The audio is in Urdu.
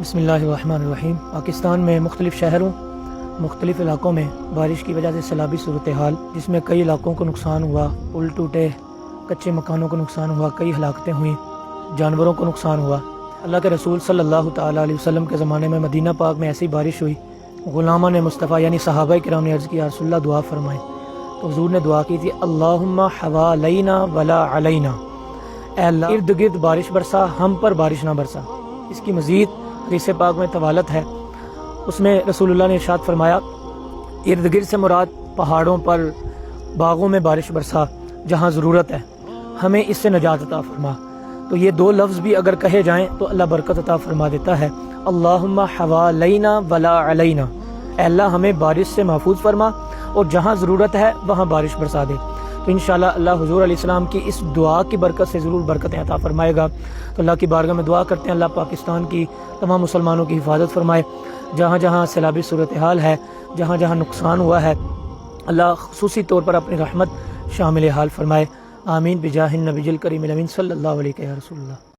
بسم اللہ الرحمن الرحیم۔ پاکستان میں مختلف شہروں مختلف علاقوں میں بارش کی وجہ سے سیلابی صورتحال، جس میں کئی علاقوں کو نقصان ہوا، پل ٹوٹے، کچے مکانوں کو نقصان ہوا، کئی ہلاکتیں ہوئیں، جانوروں کو نقصان ہوا۔ اللہ کے رسول صلی اللہ تعالیٰ علیہ وسلم کے زمانے میں مدینہ پاک میں ایسی بارش ہوئی، غلامان مصطفیٰ یعنی صحابہ کرام نے عرض کیا رسول اللہ دعا فرمائیں، تو حضور نے دعا کی تھی اللہم حوالینا ولا علینا، اے اللہ ارد گرد بارش برسا، ہم پر بارش نہ برسا۔ اس کی مزید حدیث پاک میں طوالت ہے، اس میں رسول اللہ نے ارشاد فرمایا ارد گرد سے مراد پہاڑوں پر، باغوں میں بارش برسا جہاں ضرورت ہے، ہمیں اس سے نجات عطا فرما۔ تو یہ دو لفظ بھی اگر کہے جائیں تو اللہ برکت عطا فرما دیتا ہے۔ اللہم حوالینا ولا علینا، اے اللہ ہمیں بارش سے محفوظ فرما اور جہاں ضرورت ہے وہاں بارش برسا دے۔ تو انشاءاللہ اللہ حضور علیہ السلام کی اس دعا کی برکت سے ضرور برکتیں عطا فرمائے گا۔ تو اللہ کی بارگاہ میں دعا کرتے ہیں اللہ پاکستان کی تمام مسلمانوں کی حفاظت فرمائے، جہاں جہاں سیلابی صورتحال ہے، جہاں جہاں نقصان ہوا ہے، اللہ خصوصی طور پر اپنی رحمت شامل حال فرمائے۔ آمین بجاہ النبی الکریم الامین صلی اللہ علیہ یا رسول اللہ۔